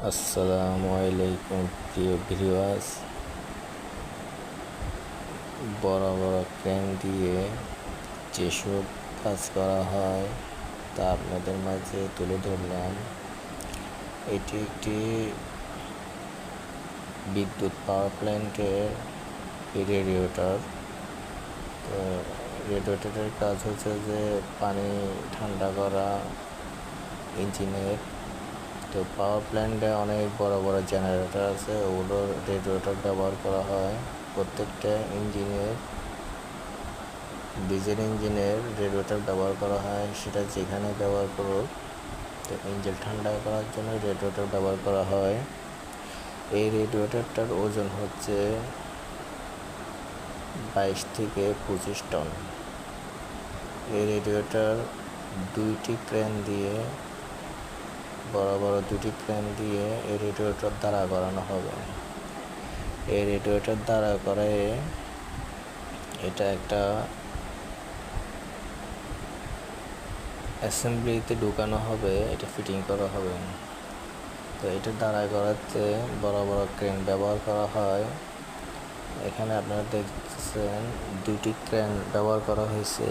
আসসালামু আলাইকুম প্রিয় ভিউয়ার্স। বড় বড় ক্রেন দিয়ে যেসব কাজ করা হয় তা আপনাদের মাঝে তুলে ধরলাম। এটি একটি বিদ্যুৎ পাওয়ার প্ল্যান্টের রেডিয়েটর। তো রেডিয়েটরের কাজ হচ্ছে যে পানি ঠান্ডা করা ইঞ্জিনের। তো পাওয়ার প্ল্যান্টে অনেক বড় বড় জেনারেটর আছে, ওগুলোর রেডিয়েটর ব্যবহার করা হয়। প্রত্যেকটা ইঞ্জিনের, ডিজেল ইঞ্জিনের রেডিয়েটর ব্যবহার করা হয়, সেটা যেখানে ব্যবহার করুক। তো ইঞ্জিন ঠান্ডা করার জন্য রেডিয়েটর ব্যবহার করা হয়। এই রেডিয়েটরটার ওজন হচ্ছে 22 থেকে 25 টন। এই রেডিয়েটর দুইটি ক্রেন দিয়ে, বড় বড় দুটি ক্রেন দিয়ে এই রেডিয়েটর দাঁড়া করানো হবে। এই রেডিয়েটর দাঁড়া করে এটা একটা অ্যাসেম্বলিতে ঢুকানো হবে, এটা ফিটিং করা হবে। তো এটা দাঁড়া করাতে বড় বড় ক্রেন ব্যবহার করা হয়। এখানে আপনারা দেখতেছেন দুটি ক্রেন ব্যবহার করা হয়েছে।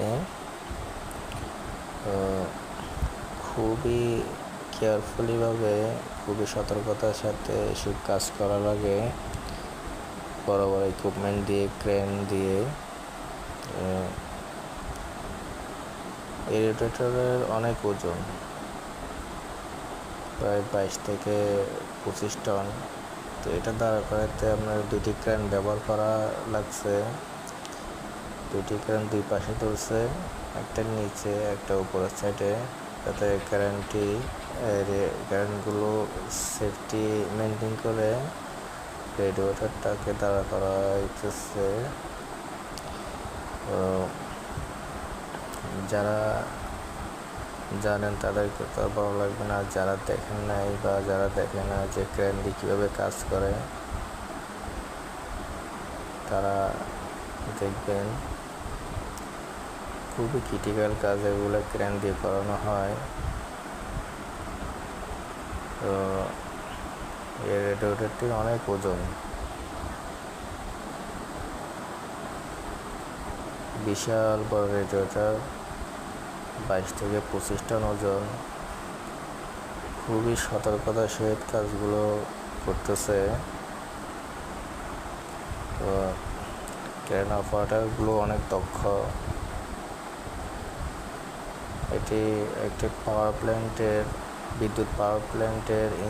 তো খুবই কেয়ারফুলিভাবে, খুবই সতর্কতার সাথে এসব কাজ করা লাগে। বড় বড় ইকুইপমেন্ট দিয়ে, ক্রেন দিয়ে। এই রেডিয়েটরের অনেক ওজন, প্রায় 22 থেকে 25 টন। তো এটা দাঁড়া করাতে আপনার দুটি ক্রেন ব্যবহার করা লাগছে। দুটি ক্রেন দুই পাশে ধরছে, একটা নিচে একটা উপরের সাইডে, যাতে ক্রেনগুলো সেফটি মেনটেন করে রেডিয়েটরটাকে দাঁড়া করা হইতেছে। যারা জানেন তাদেরকে তো ভালো লাগবে না, যারা দেখেন নাই বা যারা দেখে না যে ক্রেনটি কীভাবে কাজ করে, তারা দেখবেন খুবই ক্রিটিক্যাল কাজ এগুলো ক্রেন দিয়ে করানো হয়। তো এই রেডিয়েটরটি অনেক ওজন, বিশাল বড় রেডিয়েটর, 22 থেকে 25 টন ওজন। খুবই সতর্কতার সহিত কাজগুলো করতেছে। তো ক্রেন অপারেটরগুলো অনেক দক্ষ। এটি একটি পাওয়ার প্ল্যান্টের, বিদ্যুৎ পাওয়ার প্ল্যান্টের